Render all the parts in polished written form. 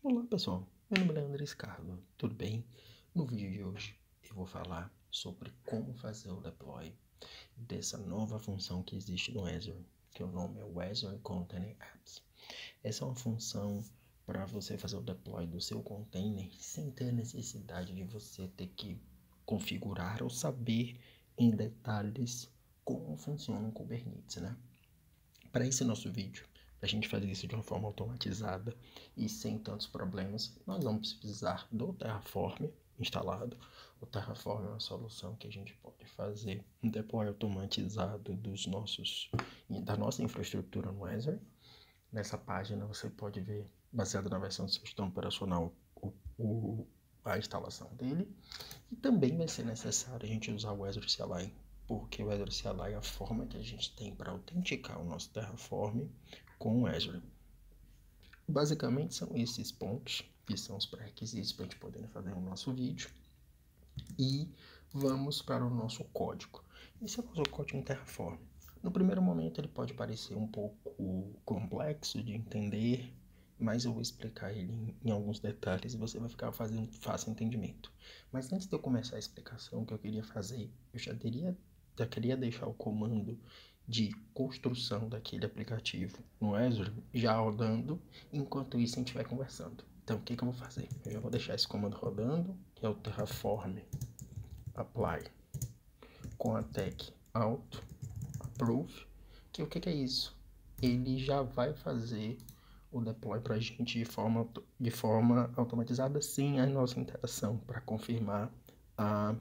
Olá pessoal, meu nome é Leandro Scardo, tudo bem? No vídeo de hoje eu vou falar sobre como fazer o deploy dessa nova função que existe no Azure, que o nome é o Azure Container Apps. Essa é uma função para você fazer o deploy do seu container sem ter necessidade de você ter que configurar ou saber em detalhes como funciona o Kubernetes, né? Para esse nosso vídeo, para a gente fazer isso de uma forma automatizada e sem tantos problemas, nós vamos precisar do Terraform instalado. O Terraform é uma solução que a gente pode fazer um deploy automatizado da nossa infraestrutura no Azure. Nessa página você pode ver, baseado na versão do sistema operacional, a instalação dele. E também vai ser necessário a gente usar o Azure CLI, porque o Azure CLI é a forma que a gente tem para autenticar o nosso Terraform com o Azure. Basicamente são esses pontos que são os pré-requisitos para a gente poder fazer o nosso vídeo. E vamos para o nosso código. Esse é o nosso código em Terraform. No primeiro momento ele pode parecer um pouco complexo de entender, mas eu vou explicar ele em alguns detalhes e você vai ficar fazendo fácil entendimento. Mas antes de eu começar a explicação que eu queria fazer, eu já queria deixar o comando de construção daquele aplicativo no Azure já rodando, enquanto isso a gente vai conversando. Então o que eu vou fazer? Eu já vou deixar esse comando rodando, que é o Terraform apply com a tag auto approve, que o que é isso? Ele já vai fazer o deploy para a gente de forma automatizada sem a nossa interação para confirmar a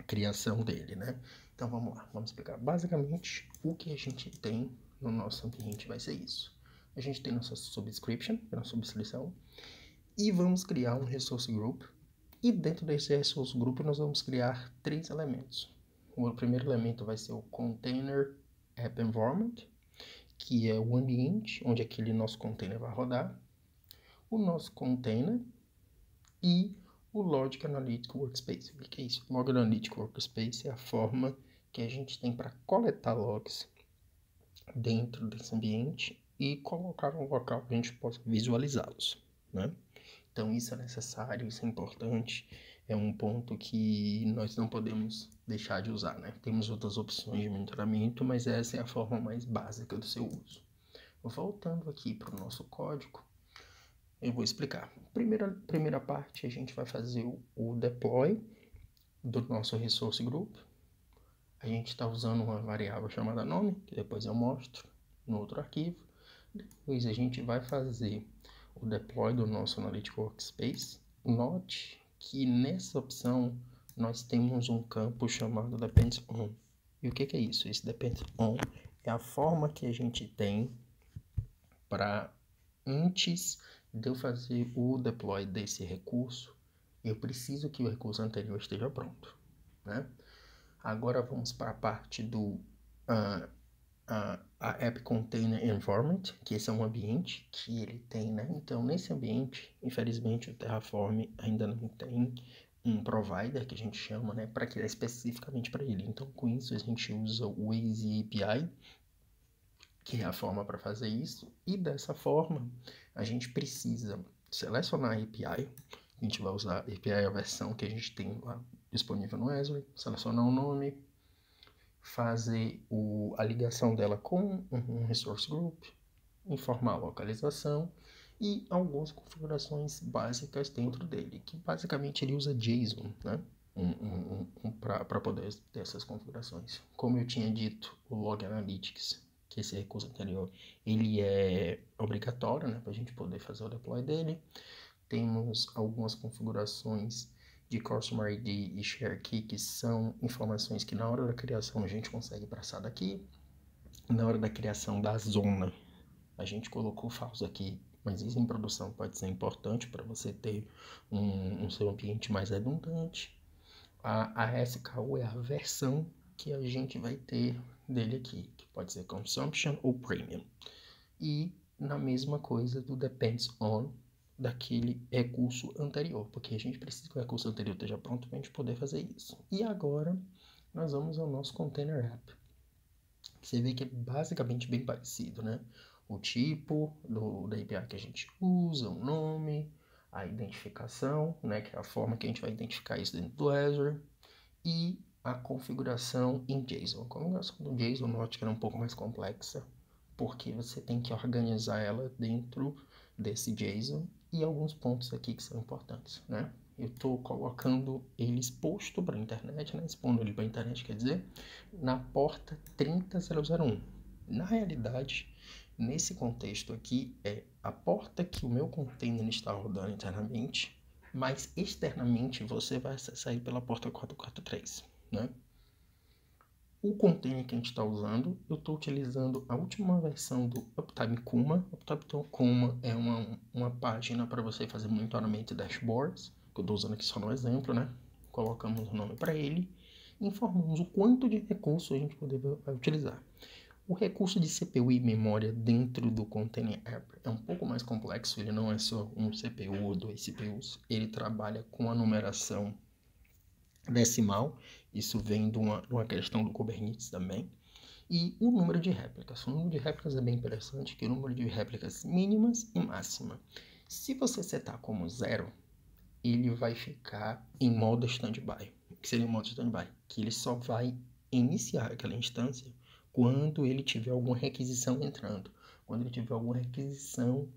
criação dele, né? Então vamos lá, vamos explicar. Basicamente, o que a gente tem no nosso ambiente vai ser isso. A gente tem nossa subscription, que é a nossa subscrição, e vamos criar um resource group. E dentro desse resource group nós vamos criar 3 elementos. O primeiro elemento vai ser o Container App Environment, que é o ambiente onde aquele nosso container vai rodar, o nosso container e o Logic Analytic Workspace. O que é isso? O Logic Analytic Workspace é a forma que a gente tem para coletar logs dentro desse ambiente e colocar um local que a gente possa visualizá-los, né? Então isso é necessário, isso é importante, é um ponto que nós não podemos deixar de usar, né? Temos outras opções de monitoramento, mas essa é a forma mais básica do seu uso. Voltando aqui para o nosso código, eu vou explicar. Primeira parte, a gente vai fazer o deploy do nosso resource group. A gente está usando uma variável chamada nome, que depois eu mostro no outro arquivo. Depois a gente vai fazer o deploy do nosso Analytic Workspace. Note que nessa opção nós temos um campo chamado Depends On. E o que é isso? Esse Depends On é a forma que a gente tem para, antes de eu fazer o deploy desse recurso, eu preciso que o recurso anterior esteja pronto, né? Agora vamos para a parte do a App Container Environment, que esse é um ambiente que ele tem, né? Então, nesse ambiente, infelizmente, o Terraform ainda não tem um provider, que a gente chama, né, para criar especificamente para ele. Então, com isso, a gente usa o Waze API, que é a forma para fazer isso, e dessa forma, a gente precisa selecionar a API. A gente vai usar a API, a versão que a gente tem lá disponível no Azure, selecionar o nome, fazer a ligação dela com um resource group, informar a localização e algumas configurações básicas dentro dele, que basicamente ele usa JSON, né? Para poder ter essas configurações. Como eu tinha dito, o Log Analytics, que esse recurso anterior, ele é obrigatório, né, para a gente poder fazer o deploy dele. Temos algumas configurações de Customer ID e Share Key, que são informações que na hora da criação a gente consegue passar daqui. Na hora da criação da zona, a gente colocou falso aqui, mas isso em produção pode ser importante para você ter um seu ambiente mais redundante. A SKU é a versão que a gente vai ter dele aqui, que pode ser Consumption ou Premium. E na mesma coisa do Depends On, daquele recurso anterior, porque a gente precisa que o recurso anterior esteja pronto para a gente poder fazer isso. E agora nós vamos ao nosso Container App. Você vê que é basicamente bem parecido, né? o tipo da API que a gente usa, o nome, a identificação, né, que é a forma que a gente vai identificar isso dentro do Azure, e a configuração em JSON. A configuração do JSON, note que ela é um pouco mais complexa, porque você tem que organizar ela dentro desse JSON, e alguns pontos aqui que são importantes, né? Eu estou colocando ele exposto para a internet, né? Expondo ele para a internet, quer dizer, na porta 30001. Na realidade, nesse contexto aqui, é a porta que o meu container está rodando internamente, mas externamente você vai acessar ele pela porta 443, né? O container que a gente está usando, eu estou utilizando a última versão do Uptime Kuma. Uptime Kuma é uma página para você fazer monitoramento de dashboards, que eu estou usando aqui só no exemplo, né? Colocamos o nome para ele, informamos o quanto de recurso a gente vai utilizar. O recurso de CPU e memória dentro do Container App é um pouco mais complexo, ele não é só um CPU ou 2 CPUs, ele trabalha com a numeração decimal, isso vem de uma questão do Kubernetes também, e o número de réplicas. O número de réplicas é bem interessante, que é o número de réplicas mínimas e máxima. Se você setar como 0, ele vai ficar em modo standby. O que seria o modo standby? Que ele só vai iniciar aquela instância quando ele tiver alguma requisição entrando, quando ele tiver alguma requisição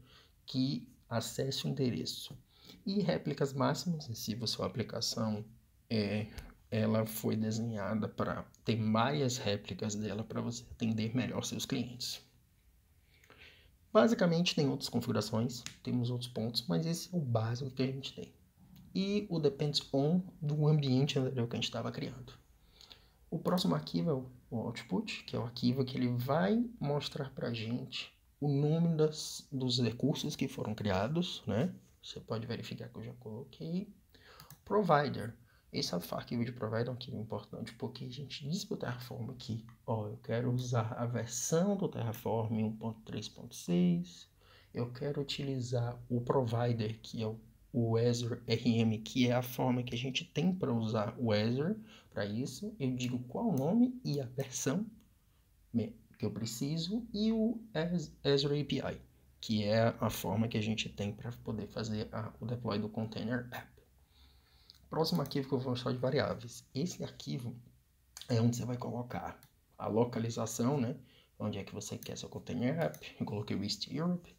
que acesse o endereço. E réplicas máximas, se a sua aplicação ela foi desenhada para ter mais réplicas dela para você atender melhor seus clientes. Basicamente tem outras configurações, temos outros pontos, mas esse é o básico que a gente tem. E o depends on do ambiente anterior que a gente estava criando. O próximo arquivo é o output, que é o arquivo que ele vai mostrar para a gente o nome dos recursos que foram criados, né? Você pode verificar que eu já coloquei. Provider. Esse arquivo de provider é um arquivo importante porque a gente diz para o Terraform aqui, eu quero usar a versão do Terraform 1.3.6, eu quero utilizar o provider, que é o Azure RM, que é a forma que a gente tem para usar o Azure. Para isso, eu digo qual o nome e a versão que eu preciso, e o Azure API, que é a forma que a gente tem para poder fazer o deploy do Container App. Próximo arquivo que eu vou mostrar de variáveis. Esse arquivo é onde você vai colocar a localização, né? Onde é que você quer seu Container App. Eu coloquei o East Europe.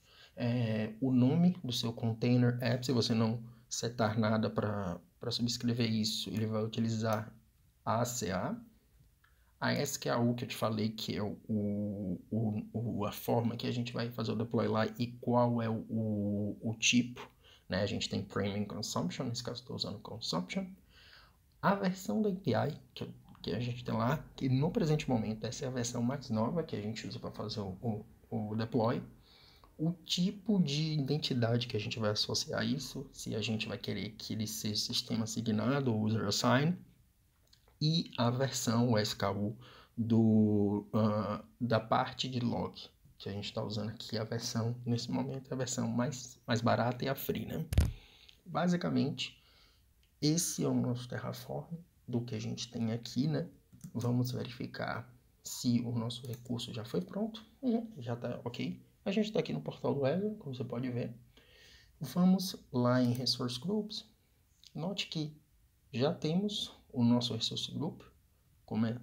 O nome do seu Container App, se você não setar nada para subscrever isso, ele vai utilizar a ACA. A SKU que eu te falei, que é a forma que a gente vai fazer o deploy lá e qual é o tipo, né? A gente tem Premium Consumption, nesse caso estou usando Consumption. A versão da API que a gente tem lá, que no presente momento essa é a versão mais nova que a gente usa para fazer o deploy. O tipo de identidade que a gente vai associar isso, se a gente vai querer que ele seja sistema assignado ou user assign, e a versão, o SKU, da parte de log, que a gente está usando aqui, a versão, nesse momento, é a versão mais barata e a free, né? Basicamente, esse é o nosso Terraform, do que a gente tem aqui, né? Vamos verificar se o nosso recurso já foi pronto. Já está ok. A gente está aqui no portal do Azure, como você pode ver. Vamos lá em Resource Groups. Note que já temos o nosso Resource Group,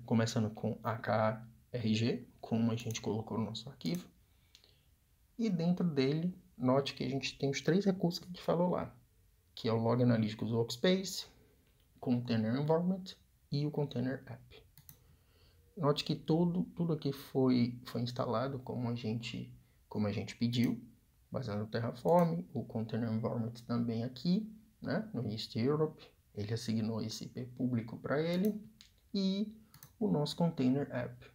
começando com AKRG, como a gente colocou no nosso arquivo. E dentro dele, note que a gente tem os 3 recursos que a gente falou lá, que é o Log Analytics Workspace, Container Environment e o Container App. Note que tudo aqui foi instalado como a gente pediu, baseado no Terraform. O Container Environment também aqui, né, no East Europe, ele assignou esse IP público para ele, e o nosso Container App,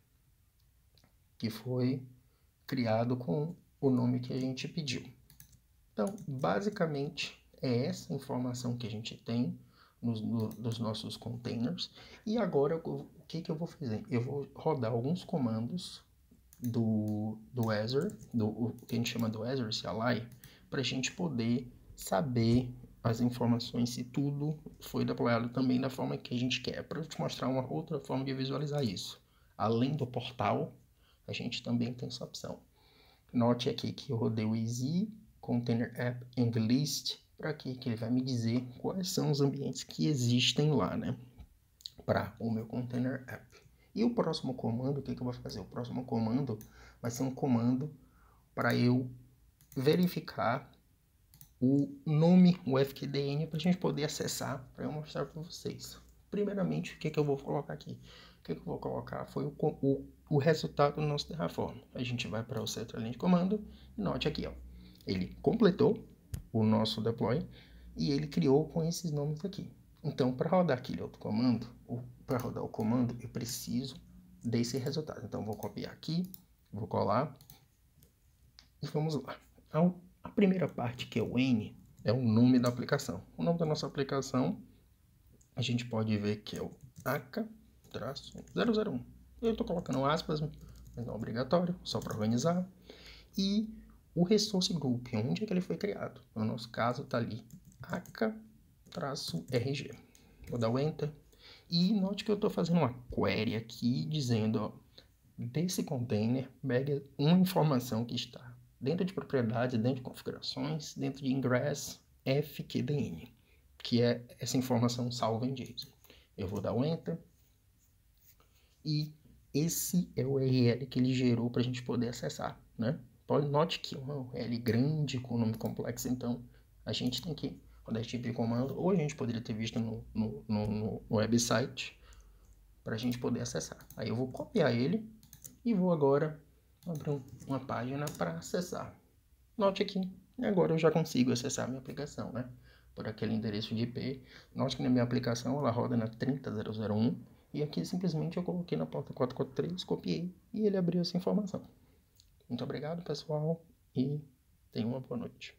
que foi criado com o nome que a gente pediu. Então, basicamente, é essa informação que a gente tem dos nossos containers. E agora, o que eu vou fazer? Eu vou rodar alguns comandos do Azure, o que a gente chama do Azure CLI, para a gente poder saber as informações se tudo foi deployado também da forma que a gente quer, para te mostrar uma outra forma de visualizar isso. Além do portal, a gente também tem essa opção. Note aqui que eu rodei o easy container app and list. Para quê? Que ele vai me dizer quais são os ambientes que existem lá, né? Para o meu container app. E o próximo comando, o que eu vou fazer? O próximo comando vai ser um comando para eu verificar o nome, o FQDN, para a gente poder acessar, para eu mostrar para vocês. Primeiramente, o que eu vou colocar aqui? O que eu vou colocar foi o resultado do nosso Terraform. A gente vai para o centro linha de comando e note aqui, ó, ele completou o nosso deploy e ele criou com esses nomes aqui. Então, para rodar aquele outro comando, para rodar o comando, eu preciso desse resultado. Então, vou copiar aqui, vou colar e vamos lá. A primeira parte, que é o N, é o nome da aplicação. O nome da nossa aplicação, a gente pode ver que é o AK-001. Eu estou colocando aspas, mas não é obrigatório, só para organizar. E o resource group, onde é que ele foi criado? No nosso caso, está ali, AK-RG. Vou dar o Enter. E note que eu estou fazendo uma query aqui, dizendo, ó, desse container, pega uma informação que está dentro de propriedades, dentro de configurações, dentro de ingress FQDN, que é essa informação salva em JSON. Eu vou dar o Enter. E esse é o URL que ele gerou para a gente poder acessar, né? Note que é uma URL grande com nome complexo, então a gente tem que rodar esse tipo de comando, ou a gente poderia ter visto no website, para a gente poder acessar. Aí eu vou copiar ele e vou agora abrir uma página para acessar. Note aqui, agora eu já consigo acessar a minha aplicação, né? Por aquele endereço de IP. Note que na minha aplicação ela roda na 30001 e aqui simplesmente eu coloquei na porta 443, copiei e ele abriu essa informação. Muito obrigado, pessoal, e tenham uma boa noite.